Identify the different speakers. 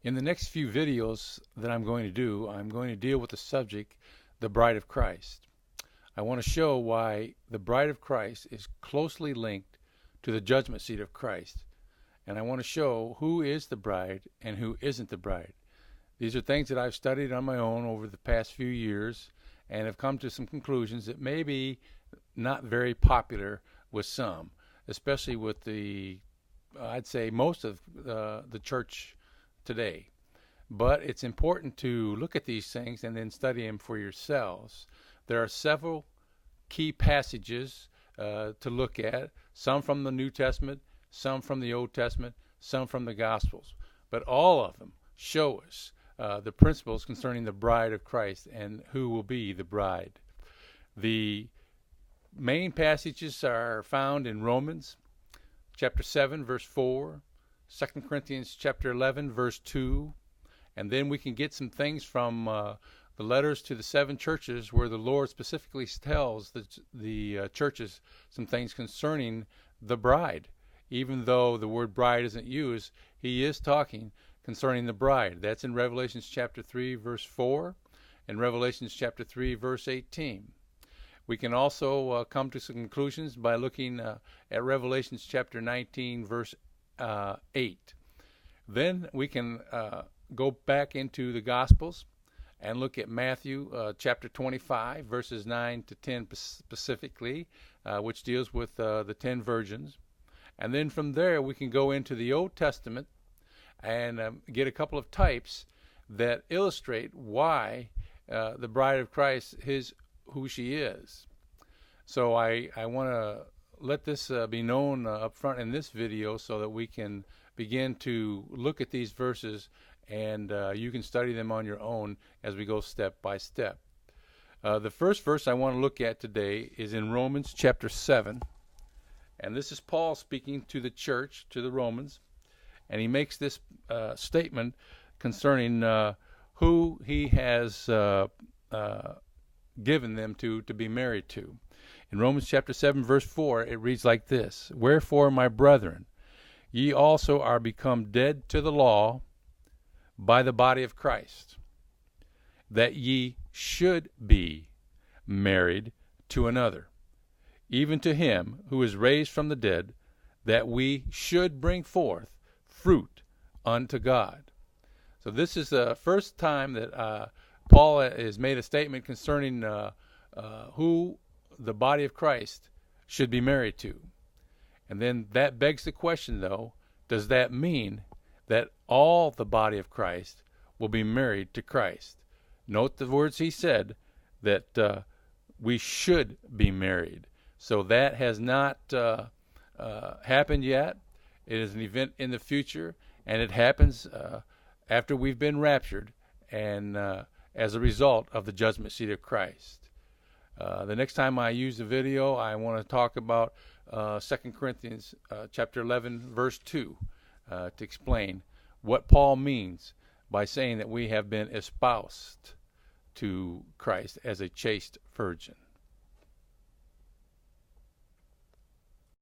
Speaker 1: In the next few videos that I'm going to do, I'm going to deal with the subject, the bride of Christ. I want to show why the bride of Christ is closely linked to the judgment seat of Christ. And I want to show who is the bride and who isn't the bride. These are things that I've studied on my own over the past few years and have come to some conclusions that may be not very popular with some, especially with I'd say most of the church today. But it's important to look at these things and then study them for yourselves. There are several key passages to look at, some from the New Testament, some from the Old Testament, some from the Gospels. But all of them show us the principles concerning the bride of Christ and who will be the bride. The main passages are found in Romans chapter 7, verse 4, 2 Corinthians chapter 11, verse 2, and then we can get some things from the letters to the seven churches where the Lord specifically tells the churches some things concerning the bride. Even though the word bride isn't used, he is talking concerning the bride. That's in Revelations chapter 3, verse 4, and Revelations chapter 3, verse 18. We can also come to some conclusions by looking at Revelations chapter 19, verse 8. Then we can go back into the Gospels and look at Matthew chapter 25, verses 9 to 10 specifically, which deals with the 10 virgins. And then from there we can go into the Old Testament and get a couple of types that illustrate why the bride of Christ is who she is. So I want to let this be known up front in this video so that we can begin to look at these verses and you can study them on your own as we go step by step. The first verse I want to look at today is in Romans chapter 7. And this is Paul speaking to the church, to the Romans. And he makes this statement concerning who he has given them to be married to. In Romans chapter 7, verse 4, it reads like this: "Wherefore, my brethren, ye also are become dead to the law by the body of Christ, that ye should be married to another, even to him who is raised from the dead, that we should bring forth fruit unto God." So this is the first time that Paul has made a statement concerning who the body of Christ should be married to. And then that begs the question, though, does that mean that all the body of Christ will be married to Christ? Note the words he said, that we should be married. So that has not happened yet. It is an event in the future, and it happens after we've been raptured and as a result of the judgment seat of Christ. The next time I use the video, I want to talk about 2 Corinthians chapter 11, verse 2, to explain what Paul means by saying that we have been espoused to Christ as a chaste virgin.